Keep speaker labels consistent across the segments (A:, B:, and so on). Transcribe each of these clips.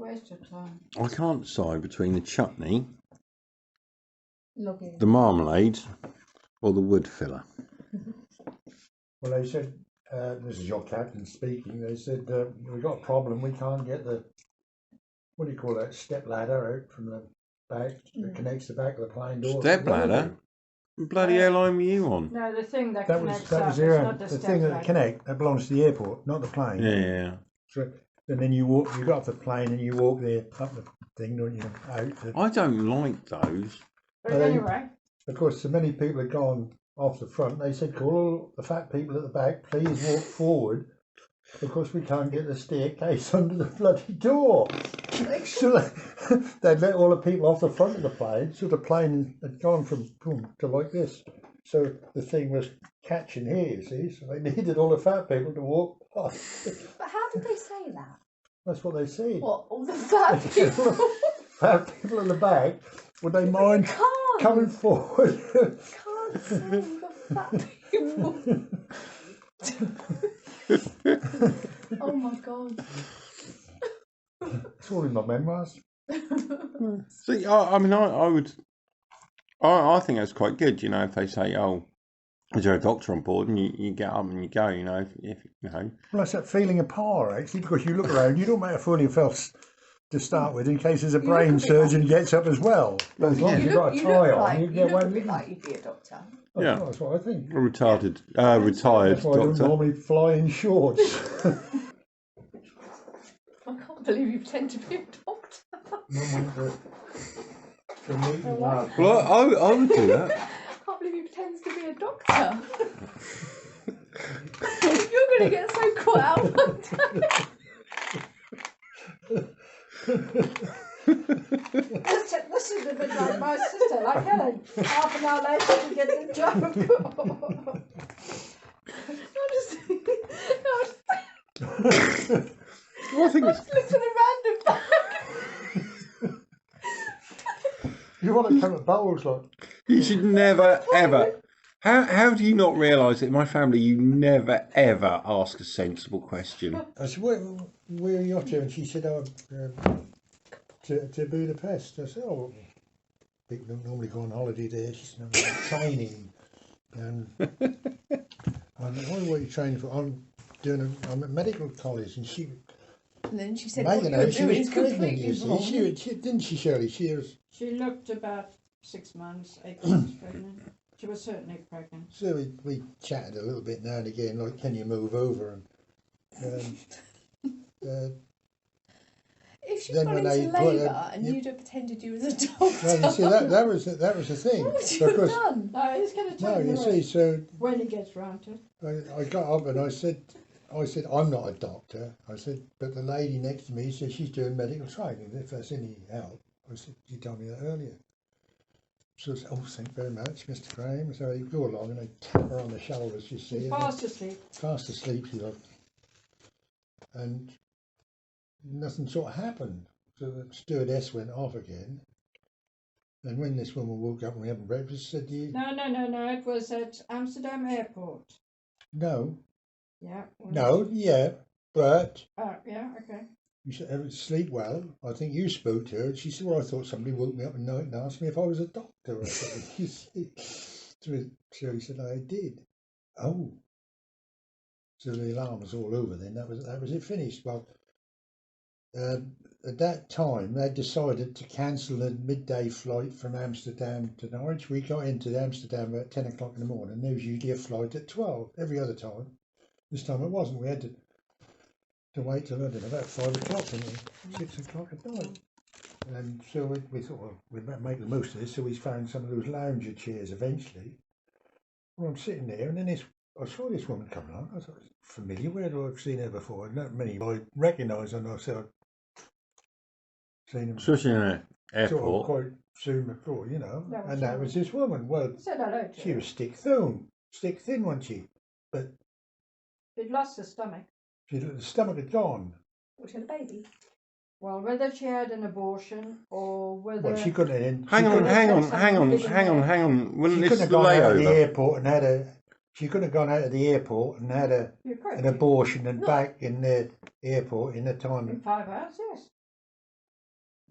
A: waste of time.
B: I can't decide between the chutney,
A: Looking.
B: the marmalade, or the wood filler.
C: Well, they said, this is your captain speaking, they said, we've got a problem, we can't get the, what do you call that, step ladder out from the back that connects the back of the plane door.
B: Step ladder? Bloody airline were you on?
A: No, the thing that
C: That
A: connects
C: was
A: up, it's
C: the
A: not the step
C: thing that
A: ladder.
C: connect, that belongs to the airport, not the plane.
B: Yeah.
C: So, and then you walk, you got off the plane and you walk there up the thing, don't you, out.
B: I don't like those.
A: But anyway,
C: Of course, so many people had gone off the front. They said, call all the fat people at the back, please walk forward. Of course, we can't get the staircase under the bloody door. So they'd let all the people off the front of the plane. So the plane had gone from boom to like this. So the thing was catching here, you see. So they needed all the fat people to walk past.
D: But how did they say that?
C: That's what they said.
D: What, all the fat people?
C: Fat people at the back, would they mind
D: Can't.
C: coming forward?
D: Can't say you've got fat people. Oh my god.
C: It's all in my memoirs.
B: See, I mean, I would. I think that's quite good, you know, if they say, oh, is there a doctor on board, and you get up and you go, you know, if you know.
C: Well, that's that feeling of power, actually, because you look around, you don't make a fool of yourself to start with, in case there's a brain surgeon gets up as well. But as long as you've got a tie on, you get one.
D: You look like you'd be a doctor.
B: Yeah.
C: That's what I think.
B: A retired
C: That's why I don't
B: doctor.
C: normally fly in shorts.
D: I can't believe you pretend to be a doctor.
B: Well, I would do that.
D: I can't believe he pretends to be a doctor. You're going to get so caught out one day.
A: this is a bit like my sister, like Helen. Half an hour later, you get the joke.
B: Well, I think it's.
D: Listen to random fact.
C: You want to come at bowls like?
B: You should never ever. How do you not realise that in my family you never ever ask a sensible question?
C: I said, where are you off to? And she said, oh, to Budapest. I said, oh, people don't normally go on holiday there. She said, I'm training. And I said, what are you training for? I'm at medical college. And she,
D: And then she said,
C: Megan,
D: what you're
C: she
D: doing
C: was
D: is
C: pregnant, you
D: completely
C: see.
D: wrong.
C: Didn't she, Shirley? She was.
A: She looked about 6 months, 8 months pregnant. She was certainly pregnant.
C: So we chatted a little bit now and again, like, can you move over? And
D: If she'd
C: Then
D: gone
C: when
D: into
C: they put
D: labour and you'd have pretended you was a doctor,
C: well, you see, that was the thing.
D: what would you have done?
A: No, he's going to tell
C: No,
A: you
C: you see, so
A: when he gets round to it.
C: I got up and I said, I'm not a doctor. I said, but the lady next to me said she's doing medical training. If that's any help, I said, you told me that earlier. So I said, oh, thank you very much, Mr. Graham. So you go along and I tap her on the shoulders, you see.
A: He's
C: and
A: fast asleep.
C: fast asleep, she was. And nothing sort of happened. So the stewardess went off again. And when this woman woke up and we had breakfast, said,
A: No, it was at Amsterdam airport.
C: no,
A: Yeah.
C: no, yeah, but
A: Oh, yeah, okay.
C: you should sleep well. I think you spoke to her. And she said, well, I thought somebody woke me up at night and asked me if I was a doctor or something. You see. So he said, I did. Oh. So the alarm was all over then. That was it finished. Well, at that time, they decided to cancel a midday flight from Amsterdam to Norwich. We got into Amsterdam at 10 o'clock in the morning. There was usually a flight at 12 every other time. This time it wasn't. We had to wait till, I don't know, about 5 o'clock, 6 o'clock at night. And so we thought, well, we'd better make the most of this. So we found some of those lounger chairs eventually. Well, I'm sitting there, and then I saw this woman come along. I thought, familiar, where do I seen her before? Not many I recognise her, and I said, I've seen her
B: Especially in an
C: sort of
B: airport.
C: quite soon before, you know.
A: That was
C: And that
A: her.
C: was this woman. Well,
A: Said hello to
C: she
A: her.
C: was stick thin, wasn't she? But
A: She'd lost her stomach.
C: the stomach had gone.
D: She had a baby.
A: Well, whether she had an abortion or whether...
C: Well, she couldn't.
B: Hang on. Wouldn't
C: She
B: this
C: couldn't have gone out of the
B: layover?
C: airport and had a. She couldn't have gone out of the airport and had
A: You're
C: an
A: correct.
C: abortion and back in the airport in the
A: In
C: time.
A: 5 hours, yes.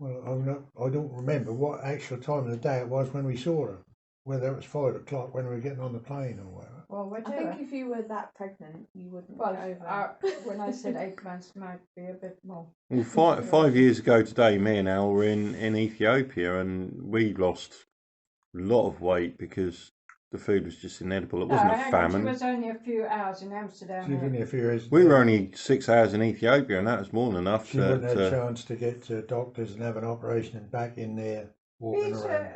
C: Well, I don't remember what actual time of the day it was when we saw her. Whether it was 5 o'clock when we were getting on the plane or whatever.
A: Well,
D: I
A: whatever.
D: think if you were that pregnant, you wouldn't
A: Well,
D: get over.
A: when I said 8 months, might be a bit more.
B: Well, 5 years ago today, me and Al were in Ethiopia, and we lost a lot of weight because the food was just inedible. It wasn't a
A: She
B: famine.
A: was only a few hours in Amsterdam.
C: She was only a few years.
B: We were only 6 hours in Ethiopia, and that was more than enough
C: She wouldn't have a
B: to
C: chance to get to doctors and have an operation and back in there walking
A: He's,
C: around.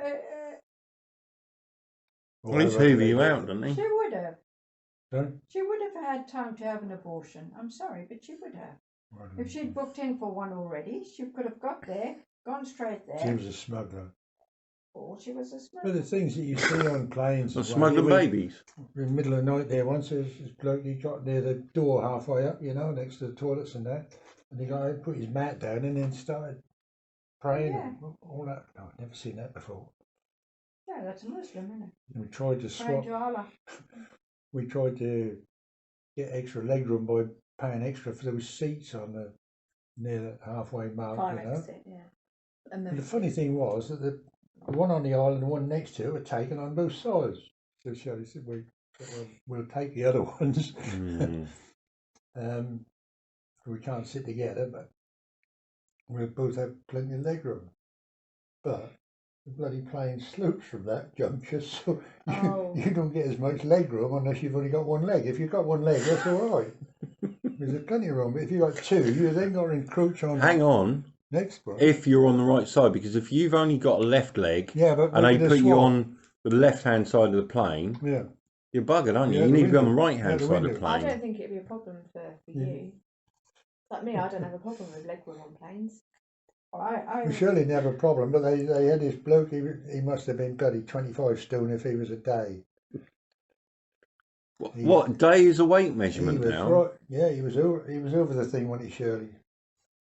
B: Well, he's hoover you out, doesn't he?
A: she would have.
C: Sorry?
A: She would have had time to have an abortion. I'm sorry, but she would have. If she'd booked in for one already, she could have got there, gone straight
C: She
A: there.
C: was a smuggler.
A: Or she was a
C: But
A: smuggler.
C: the things that you see on planes,
B: Well, smuggling babies.
C: in the middle of the night there once, this bloke, he got near the door halfway up, next to the toilets and that, and he got put his mat down and then started praying.
A: Yeah.
C: All that. Oh, I've never seen that before.
A: Yeah, that's a Muslim, isn't it?
C: And we tried to
A: Praying
C: swap.
A: to Allah.
C: We tried to get extra legroom by paying extra for those seats on the near the halfway mark.
D: Fire exit, yeah. And
C: And the funny thing was that the one on the aisle and the one next to it were taken on both sides. So Shelley said, we'll take the other ones.
B: Mm.
C: We can't sit together, but we'll both have plenty of legroom. But the bloody plane slopes from that juncture, so you don't get as much legroom unless you've only got one leg. If you've got one leg, that's all right. There's plenty of room. But if you've got two, you then got to encroach on
B: Hang on,
C: next one.
B: if you're on the right side, because if you've only got a left leg
C: Yeah, but
B: and they
C: with the
B: put you
C: swap,
B: on the left-hand side of the plane,
C: yeah,
B: you're buggered, aren't you?
C: Yeah,
B: You
C: the
B: need to be on the
C: window.
B: right-hand
C: Yeah, the
B: side of the
C: window.
D: I
B: plane.
D: don't think it'd be a problem for
C: Yeah.
D: you. Like me, I don't have a problem with legroom on planes.
A: Well,
C: we surely didn't have a problem. But they had this bloke. He must have been bloody 25 stone if he was a day.
B: What day is a weight
C: He
B: measurement
C: was
B: now?
C: right. Yeah, he was over the thing, wasn't he, Shirley?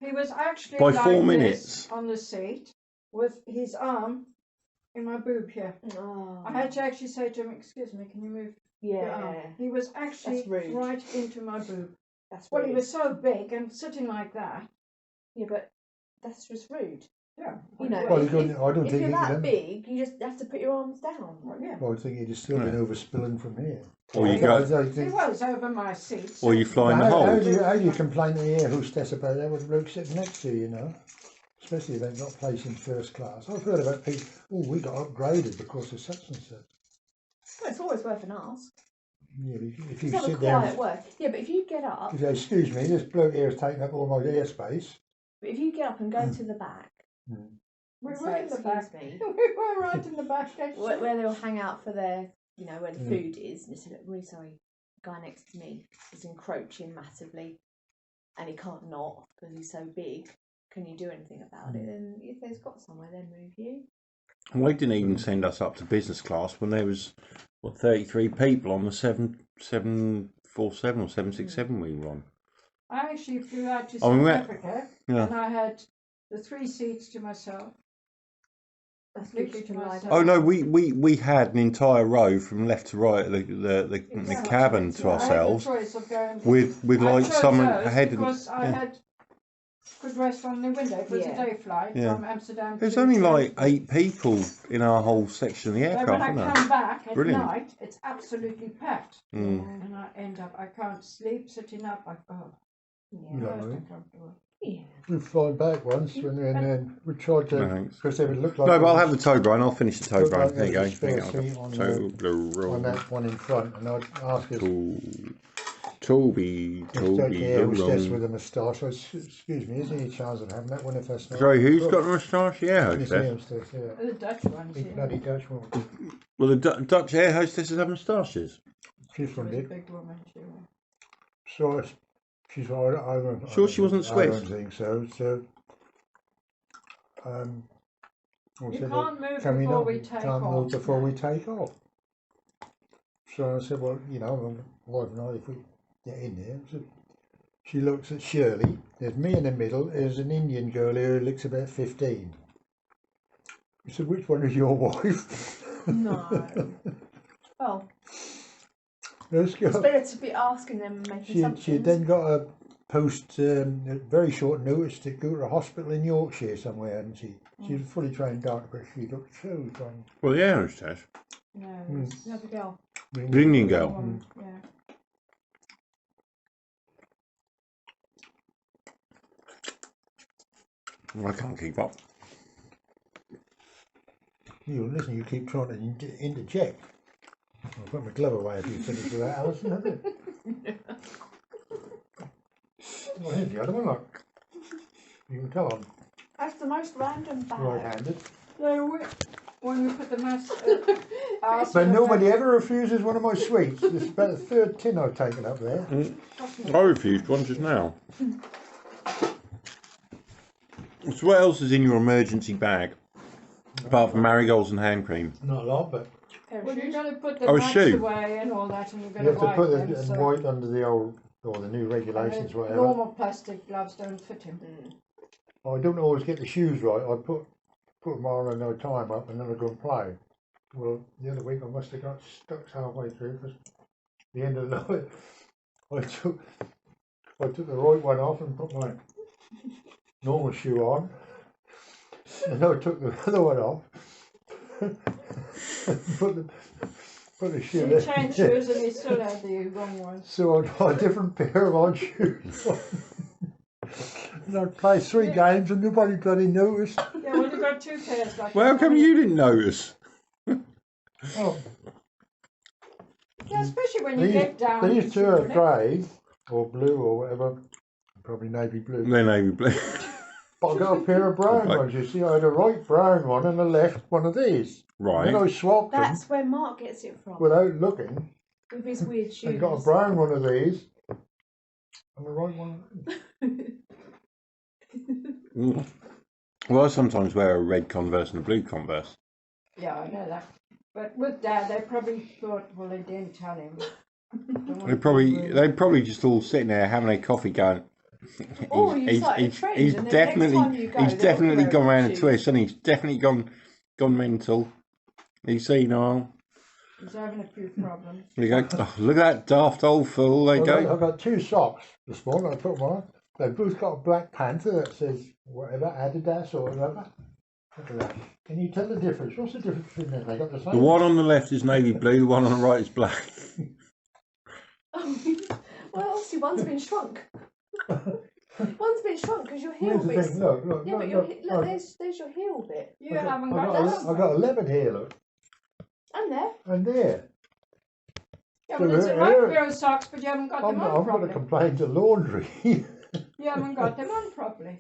A: he was actually
B: By
A: like
B: 4
A: this
B: minutes.
A: on the seat with his arm in my boob here.
D: Oh.
A: I had to actually say to him, "Excuse me, can you move your arm?"
D: Yeah,
A: He was actually
D: That's rude.
A: right into my boob.
D: that's
A: Well,
D: rude.
A: he was so big and sitting like that.
D: Yeah, but that's just rude.
A: Yeah.
D: You know,
C: Well, he
D: if,
C: couldn't.
D: if,
C: I don't
D: if
C: think
D: you're
C: he
D: that
C: could.
D: big, you just have to put your arms down.
A: Well, yeah.
C: I think he'd have still been
B: Yeah.
C: overspilling from here.
B: Or you
C: I
B: go,
C: think-
A: He was over my seat. so-
B: or you fly in the
C: how,
B: hold.
C: how do you complain to the air hostess about that with the bloke sitting next to you, Especially if they've got a place in first class. I've heard about people, we got upgraded because of such and such.
D: Well, it's always worth an ask.
C: Yeah, if you
D: It's not a
C: sit down,
D: quiet word. Yeah, but if you get up,
C: you say, excuse me, this bloke here is taking up all my airspace.
D: but if you get up and go to the back,
A: We
D: and
A: were
D: say,
A: in the
D: excuse
A: back.
D: me,
A: We were right in the back. actually.
D: where they'll hang out for their, where the
C: Mm.
D: food is, and they say, look, really sorry, the guy next to me is encroaching massively, and he can't not because he's so big. Can you do anything about it? And if there's got somewhere, then move you.
B: They didn't even send us up to business class when there was 33 people on the 747 or 767 we were on.
A: I actually flew out to
B: Oh, we
A: South
B: went-
A: Africa
B: Yeah.
A: and I had the 3 seats to myself.
D: That's
A: Literally
D: good
A: to
D: to lie
A: myself.
B: Oh no, we had an entire row from left to right, the
A: Exactly.
B: cabin to
A: So
B: ourselves,
A: I had the choice of going
B: with
A: I
B: like
A: chose
B: someone
A: those
B: ahead.
A: because I
B: yeah.
A: could rest on the window. It was
D: Yeah.
A: a day flight
B: Yeah.
A: from Amsterdam.
B: There's
A: to
B: only like
A: Johannesburg.
B: 8 people in our whole section of the
A: So when
B: aircraft,
A: I
B: isn't there?
A: come back at
B: Brilliant.
A: night, it's absolutely packed,
B: Mm.
A: and I end up. I can't sleep sitting up.
D: Yeah.
C: No.
A: Most uncomfortable.
D: Yeah.
C: We flew back once and then we tried
B: No,
C: to,
B: thanks.
C: because they would look like.
B: No, but I'll
C: there
B: have the toe Brian. I'll finish the toe
C: Look
B: Brian.
C: like
B: There you
C: there
B: go.
C: was a
B: There you
C: spare seat
B: go.
C: on
B: Toe
C: on that one in front, and I'd ask us,
B: Toby,
C: yeah, was just with
B: Toby.
C: a moustache. I said, excuse me, is there any chance of having that one if that's not?
B: Sorry, who's got the moustache? Yeah,
C: It's
B: hostess.
C: the hostess, yeah.
A: The Dutch ones.
C: Big
A: Yeah.
C: bloody Dutch one.
B: Well, the Dutch air hostesses have moustaches.
C: She's
A: She
C: from
A: was a
C: Dick.
A: big woman. She was.
C: So she's all right.
B: Sure she wasn't
C: I
B: Swiss?
C: don't think so. So, I
A: You
C: said,
A: can't move
C: can we
A: before
C: not?
A: we take
C: Can't
A: off.
C: move before
A: no.
C: we take off. So I said, well, my wife and I, if we get in there, so she looks at Shirley. There's me in the middle. There's an Indian girl here who looks about 15. I said, which one is your wife?
D: No. Well,
C: This
D: it's
C: girl.
D: better to be asking them and making
C: She
D: assumptions.
C: then got a post at very short notice to go to a hospital in Yorkshire somewhere, hadn't she? She was a fully trained doctor, but she looked so trained.
B: Well, yeah, it's Tess.
A: No,
C: Mm.
A: it's
D: Another girl.
B: The Indian
A: a
B: girl.
A: woman, yeah.
B: I can't keep up.
C: You listen, you keep trying to interject. I'll put my glove away if you finish with that, Alison, have you? Well, here's the other one, look. You can tell I'm
D: That's the most random bag.
C: right-handed.
A: So when we put the mask,
C: But nobody ever refuses one of my sweets. This is about the third tin I've taken up there.
B: I refused one just now. So what else is in your emergency bag? Apart from marigolds and hand cream.
C: Not a lot, but
A: Well, you're going to put the
B: Oh, a
A: mats
B: shoe.
A: away and all that, and you're
C: you
A: going
C: have to
A: wipe
C: put
A: them.
C: the
A: So
C: white under the old, or the new regulations,
A: and
C: whatever.
A: normal plastic gloves don't fit him.
C: I don't always get the shoes right. I put them on and I tie them up and then I go and play. Well, the other week I must have got stuck halfway through because the end of the night I took the right one off and put my normal shoe on, and I took the other one off. put the shoe.
A: He changed shoes and he still had the wrong ones.
C: So I got a different pair of odd shoes on. And I played 3 games and nobody bloody noticed.
A: Yeah, well, you got 2 pairs like
B: Well, how
A: that.
B: come you didn't notice?
C: Oh,
A: Yeah, especially when you get down.
C: these
A: to
C: two are
A: the neck.
C: grey or blue or whatever, probably navy blue.
B: They're navy blue.
C: But I got a pair of brown
B: Right.
C: ones. You see, I had a right brown one and a left one of these. Then I
B: Right.
C: swapped them
D: That's where Mark gets it from.
C: without looking.
D: With his weird shoes.
C: I got a brown one of these and a right one.
B: Mm. Well, I sometimes wear a red Converse and a blue Converse.
A: Yeah, I know that. But with Dad, they probably thought, well, they didn't tell him.
B: They probably just all sitting there having a coffee going.
D: Oh, you started a trend,
B: he's
D: and then next time you go,
B: he's
D: they'll
B: definitely
D: wear
B: gone round a
D: shoes.
B: twist, and he's definitely gone mental. He's senile.
A: He's having a few problems.
B: You go, oh, look at that daft old fool. There you
C: I
B: go.
C: got 2 socks this morning. I put them on. They've both got a black panther that says whatever, Adidas or whatever. Look at that. Can you tell the difference? What's the difference between them? They got the same.
B: The one on the left is navy blue. The one on the right is black.
D: Well, obviously one's been shrunk. One's been shrunk because your heel
C: Here's the
D: bit's.
C: thing. Look.
D: Yeah, but
C: look.
D: there's your heel bit.
A: You haven't
C: I
A: got
C: got,
A: that.
C: I got 11 here, look.
D: And there.
C: And there.
A: Yeah, well, it's a right pair of socks, but you haven't got them on
C: I'm going to
A: properly.
C: complain to laundry.
A: You haven't got them on properly.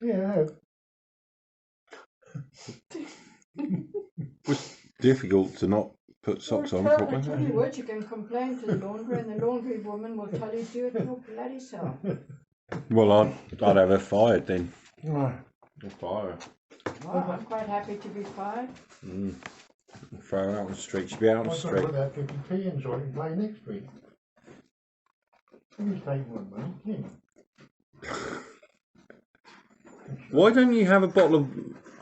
C: Yeah.
B: Difficult to not put socks on
A: Well, I
B: properly.
A: tell you what, you can complain to the laundry, and the laundry woman will tell you do it your bloody self.
B: Well, I'd have her fired then.
C: Right.
B: I'd fire her.
A: Well, I'm quite happy to be fired.
B: Throw her out on the street. She'd be out on the
C: I've got to
B: street.
C: put that 50p in so I can play next week. Who's taking one, mate? Him.
B: Why don't you have a bottle of,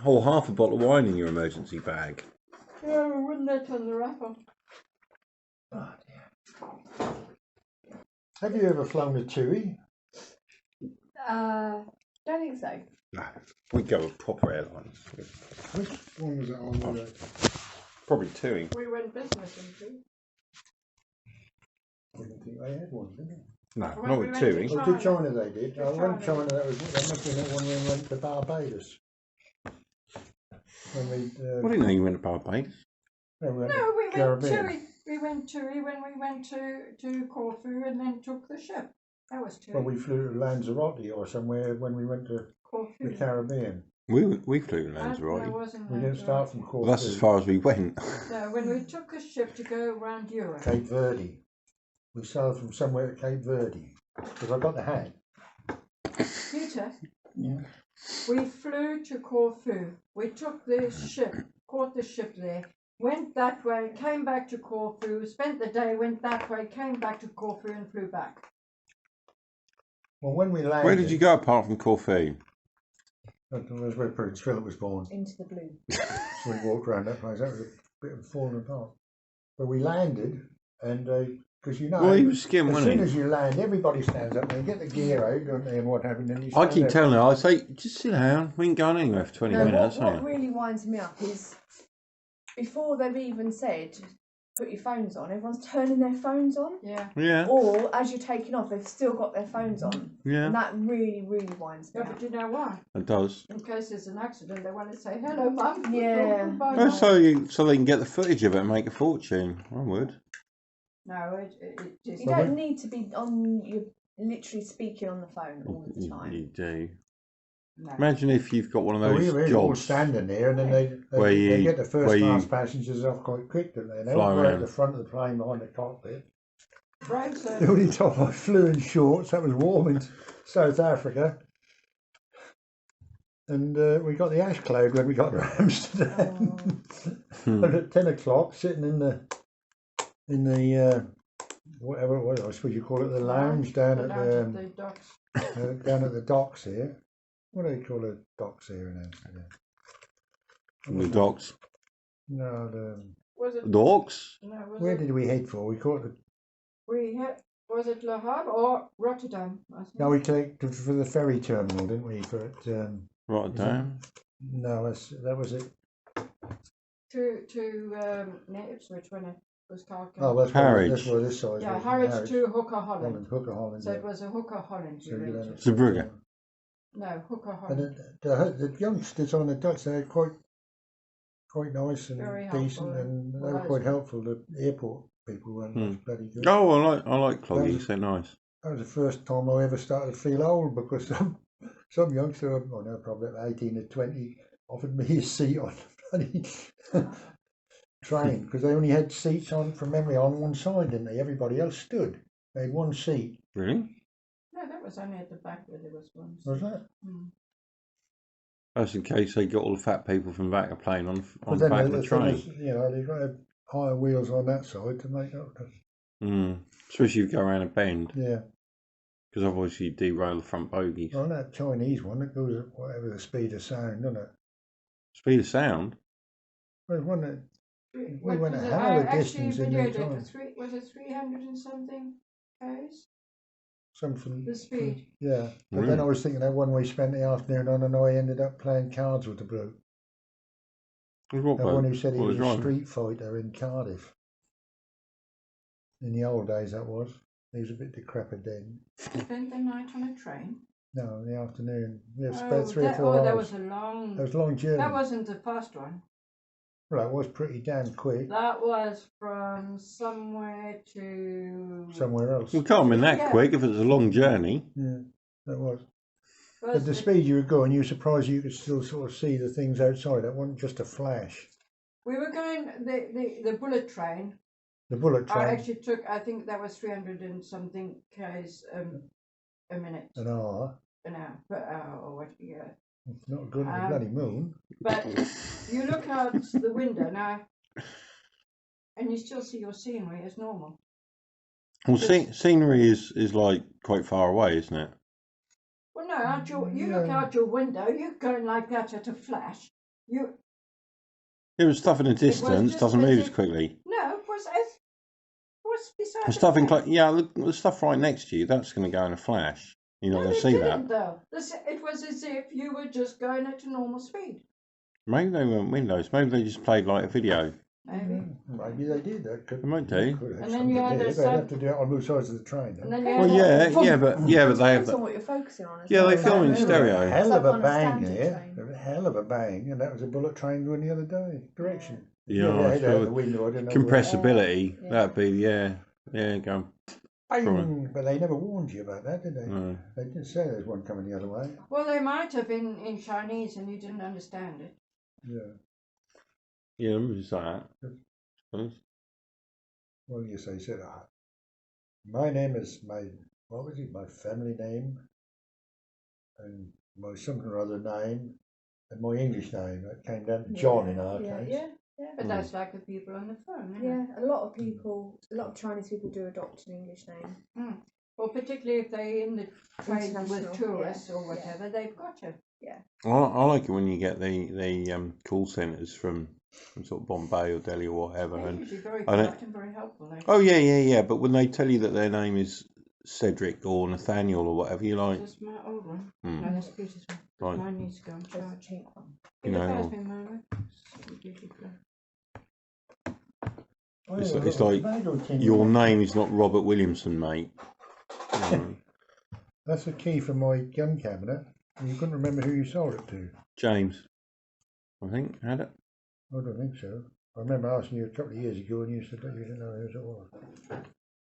B: or half a bottle of wine in your emergency bag?
A: Yeah, we wouldn't let on the raffle.
C: Oh, dear. Have you ever flown a TUI?
D: Don't think so.
B: No, we go with proper airlines.
C: Which one was that on?
B: Probably TUI.
A: We went business into.
C: I didn't think they had one, did they?
B: No,
A: When
B: not
A: we
B: with
A: went to
B: TUI.
C: Oh, to China they did.
A: To
C: I went to
A: China.
C: China, that must have been it when we went to Barbados. When we,
B: I didn't know you went to Barbados.
C: no, we went
A: No, we
C: to
A: went
C: Caribbean.
A: to we went to when we went to Corfu and then took the ship. That was
C: When
A: two.
C: we flew to Lanzarote or somewhere when we went to the
A: Corfu.
C: Caribbean.
B: We flew to
A: I
B: Lanzarote.
A: wasn't.
C: We didn't start from Corfu.
B: Well, that's as far as we went.
A: No, when we took a ship to go around Europe.
C: Cape Verde. We sailed from somewhere to Cape Verde. Because I got the hat.
A: Peter,
C: Yeah.
A: we flew to Corfu. We took the ship, caught the ship there, went that way, came back to Corfu, spent the day, went that way, came back to Corfu and flew back.
C: Well, when we landed...
B: Where did you go apart from Corfu?
C: That was where Prince Philip was born.
D: Into the blue.
C: So we walked around that place. That was a bit of falling apart. But we landed and a Because you know,
B: Well, he was skiing,
C: as
B: wasn't
C: soon
B: he?
C: as you land, everybody stands up and get the gear out, don't they, and what have you. And you
B: I
C: stand
B: keep
C: there.
B: telling her, I say, just sit down. We ain't going anywhere for 20
D: No,
B: minutes,
D: what
B: are we?
D: really winds me up is before they've even said put your phones on, everyone's turning their phones on.
A: Yeah.
B: Yeah,
D: Or as you're taking off, they've still got their phones on.
B: yeah,
D: And that really, really winds me
A: Yeah,
D: up.
A: but you know why?
B: it does.
A: In case there's an accident, they want to say, hello, mum.
D: Yeah.
A: Goodbye,
B: Well,
A: mum."
B: so they can get the footage of it and make a fortune. I would.
A: No, it just...
D: You don't need to be on, you're literally speaking on the phone all the
B: You
D: time.
B: do.
A: No.
B: Imagine if you've got one of
C: Well,
B: those
C: we're all
B: jobs.
C: standing there, and then they
B: Where you-
C: get the
B: where
C: first
B: you
C: class passengers off quite quick, don't they? And they
B: fly
C: all go out
B: around.
C: the front of the plane behind the cockpit.
A: Right,
C: The
A: so
C: only time I flew in shorts, that was warm in South Africa. And we got the ash cloud when we got to Amsterdam.
B: Hmm.
C: And at 10 o'clock, sitting in the whatever it was, I suppose you call it, the lounge down at
A: the docks.
C: down at the docks here. What do they call the docks here in Amsterdam?
B: The docks.
C: No,
A: Was it...
B: Docks?
A: No, was
C: where
A: it...
C: did we head for? We caught the.
A: We had... Was it Le Havre or Rotterdam? I think.
C: No, we collected for the ferry terminal, didn't we? For it.
B: Rotterdam.
C: No, that was it.
A: To near Ipswich when it was called.
C: Oh, that's
B: Harwich.
C: where this side
A: yeah,
C: was.
A: Harwich to Hooker Holland.
C: Holland, Hooker Holland.
A: So
C: yeah.
A: it was a Hooker Holland.
C: So
A: we
C: you
A: went
C: know,
A: to.
B: Zeebrugge.
A: No, Hooker
C: And
A: Holland.
C: the youngsters on the docks, they're quite nice and
A: Very
C: decent,
A: helpful,
C: and they
A: well,
C: were
A: that
C: quite
A: is-
C: helpful. The airport people weren't much bloody good.
B: Oh, I like cloggies. They're nice.
C: That was the first time I ever started to feel old, because some youngster, I know, probably 18 or 20, offered me a seat on the bloody train, because they only had seats on, from memory, on one side, didn't they? Everybody else stood. They had one seat.
B: Really?
A: No, that was only at the back where there was one.
C: Was that?
A: Mm.
B: That's in case they got all the fat people from back of plane on
C: But
B: the
C: then
B: back of the
C: thing
B: train.
C: is, you know, they've got to have higher wheels on that side to make up.
B: Especially if you go around a bend,
C: Yeah.
B: because otherwise you derail the front bogies.
C: On that Chinese one, it goes at whatever the speed of sound, doesn't it?
B: Speed of sound.
C: There's one that we
A: What
C: went a
A: was it?
C: hell
A: I
C: of a
A: actually
C: distance in
A: videoed
C: no
A: it.
C: time.
A: Was it 300 and something k's?
C: Something.
A: The speed.
C: Yeah. But then I was thinking that one we spent the afternoon on, and I ended up playing cards with the bloke.
B: What
C: The
B: boat?
C: one who said he
B: What
C: was a
B: driving?
C: street fighter in Cardiff. In the old days, that was. He was a bit decrepit then.
A: Spent the night on a train.
C: No, in the afternoon. We
A: Oh,
C: spent 3 or
A: that,
C: 4
A: oh,
C: hours.
A: that was a long.
C: That was a long journey.
A: That wasn't the fast one.
C: Well, it was pretty damn quick.
A: That was from somewhere to.
C: Somewhere else.
B: We can't have been that
A: Yeah.
B: quick if it was a long journey.
C: Yeah, that was.
A: Was
C: At the
A: it-
C: speed you were going, you were surprised you could still sort of see the things outside. That wasn't just a flash.
A: We were going the bullet train.
C: The bullet
A: I
C: train,
A: actually took. I think that was 300 and something k's a minute,
C: an hour.
A: an hour, per hour, or what? Yeah.
C: Not good at the bloody moon.
A: But you look out the window now, and you still see your scenery as normal.
B: Well, scenery is like quite far away, isn't it?
A: Well, no, you look
C: Yeah.
A: out your window. You're going like that at a flash.
B: Yeah, but stuff in the distance
A: just
B: doesn't
A: as
B: move
A: if-
B: as quickly.
A: No, it was beside.
B: The
A: the
B: stuff in
A: train.
B: look, the stuff right next to you, that's going to go in a flash. You're not
A: No,
B: going
A: they
B: to see
A: didn't,
B: that.
A: though. It was as if you were just going at a normal speed.
B: Maybe they weren't windows. Maybe they just played like a video.
A: Maybe.
C: Maybe they did. That could,
B: They might do.
C: could have
A: And then you
C: something
A: had
C: there.
A: a
C: They'd have
A: sub-
C: to do it on both sides of the train.
A: And then
C: though.
A: you
B: Well,
A: had
B: yeah, but they have
D: Depends
B: that.
D: on what you're focusing on. as
B: Yeah,
D: well.
B: they film in
C: There was
B: stereo.
C: A hell
D: It's
C: of
D: like
C: a
D: on a
C: bang
D: standard
C: there.
D: train.
C: A hell of a bang, and that was a bullet train going the other direction.
B: Yeah,
C: the head out
B: sure.
C: the window. I don't know.
B: Compressibility.
D: Yeah.
B: That'd be yeah, go.
C: Bang! But they never warned you about that, did they?
B: No.
C: They didn't say there's one coming the other way.
A: Well, they might have in Chinese, and you didn't understand it.
C: Yeah.
B: Yeah, it's like that. I suppose.
C: Well, yes, they said, my name is what was it, my family name, and my something or other name, and my English name. That came down to John in our
D: yeah,
C: case.
D: yeah, yeah.
A: But that's like the people on the phone, isn't
D: Yeah,
A: it?
D: a lot of Chinese people do adopt an English name.
A: Or particularly if they're in the train with
D: International,
A: tourists
D: yeah,
A: or whatever, they've got to.
B: I like it when you get the call centres from from sort of Bombay or Delhi or whatever.
A: They're
B: And
A: usually very
B: I don't-
A: polite and very helpful. Like,
B: oh yeah. But when they tell you that their name is Cedric or Nathaniel or whatever, you're like,
A: this is my old one.
B: hmm,
A: No, that's Peter's one.
B: like,
A: Mine needs to go in
D: There's a
A: charge.
D: pink one.
B: You
A: Peter
B: know,
A: has been mine. So beautiful.
C: Oh,
B: It's-
C: yeah,
B: it's
C: well,
B: like
C: tomato tin,
B: your
C: wasn't it?
B: name is not Robert Williamson, mate. You know,
C: That's a key for my gun cabinet. And you couldn't remember who you sold it to.
B: James, I think, had it.
C: I don't think so. I remember asking you a couple of years ago, and you said that you didn't know who it was.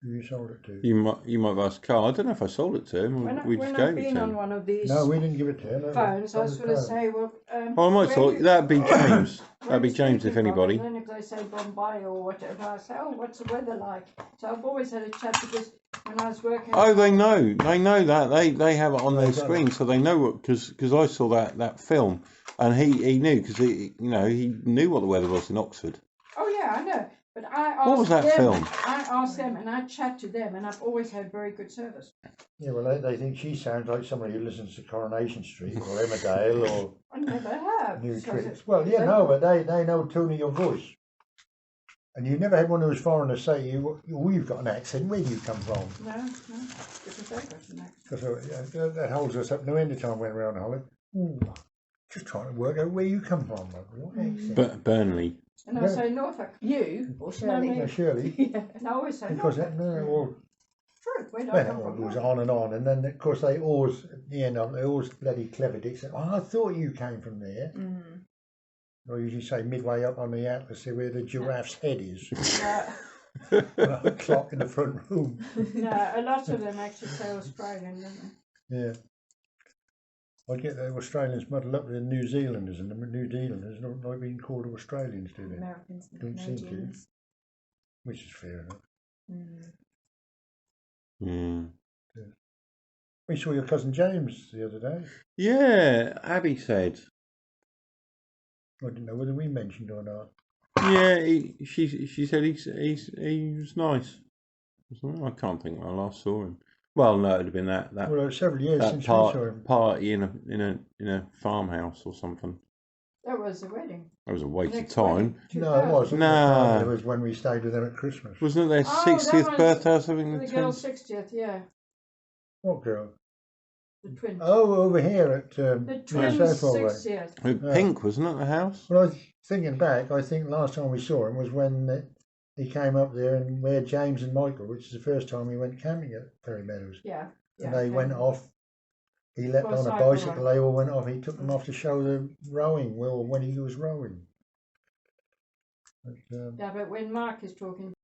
C: Who you sold it to?
B: You might have asked Carl. I don't know if I sold it to him.
A: When,
B: Or we just
A: when I've
B: gave it
A: been
B: to
A: on
B: him.
A: one of these
C: No, we didn't give it to him.
A: phones, I was going to say, well,
B: Oh, I might
A: where
B: thought
A: you-
B: that'd be James.
A: where
B: That'd be
A: you
B: James if
A: speaking from?
B: anybody.
A: And then if they say Bombay or whatever, I say, oh, what's the weather like? So I've always had a chat because when I was working.
B: Oh, they know that they have it on their
C: They've done
B: screen, so they know what. Because I saw that film, and he knew because he knew what the weather was in Oxford.
A: Oh yeah, I know. But I asked
B: What was that
A: them,
B: film?
A: I asked them and I chat to them, and I've always had very good service.
C: Yeah, well, they think she sounds like somebody who listens to Coronation Street or Emmerdale or
A: I never have.
C: New
A: So
C: Tricks.
A: that-
C: Well, yeah, no, but they know the tone of your voice. And you never had one of those foreigners say to you, oh, you've got an accent, where do you come from?
A: No, because they've got an accent.
C: Because that holds us up no end of time when we're on holiday. Ooh, just trying to work out where you come from. What accent?
B: But Burnley.
A: And I
C: Yeah.
A: say Norfolk, you or
D: Shirley.
C: No, Shirley.
A: Yeah, and I always say
C: Because
A: Norfolk.
C: well,
A: True, where do I
C: well,
A: come
C: it
A: from?
C: goes on, and then of course they always, at the end of it, they always bloody clever dicks say, oh, I thought you came from there.
D: Mm.
C: Or usually say midway up on the atlas where the giraffe's head is.
A: No,
C: A clock in the front room.
A: no, a lot of them actually say Australian, don't they?
C: Yeah. I get the Australians muddled up with the New Zealanders, and the New Zealanders don't like being called Australians, do they?
D: Americans and
C: Don't seem to.
D: Canadians.
C: Which is fair enough.
D: Mm.
B: Mm.
C: We saw your cousin James the other day.
B: Yeah, Abby said.
C: I didn't know whether we mentioned or not.
B: Yeah, she said he was nice. I can't think when I last saw him. Well, no, it'd have been that
C: Well, it was several years
B: that
C: since we saw him.
B: party in a farmhouse or something.
A: That was the wedding.
B: That was a waste of
A: Next
B: time.
A: wedding,
C: No, it
A: 2000.
C: wasn't.
B: Nah.
C: It was when we stayed with them at Christmas.
B: Wasn't it their
A: Oh, that
B: 60th
A: was
B: birthday or something?
A: The girl's 60th, yeah.
C: What girl?
A: The twins.
C: Oh, over here at
A: The twins'
C: Southall Way.
A: 60th.
B: With Pink, wasn't it, the house?
C: Well, I was thinking back, I think last time we saw him was when he came up there and where James and Michael, which is the first time we went camping at Ferry Meadows.
A: Yeah.
C: And they went off. He leapt on a
A: Bicycle
C: bicycle,
A: ride.
C: they all went off. He took them off to show the rowing, well, when he was rowing. But,
A: Yeah, but when Mark is talking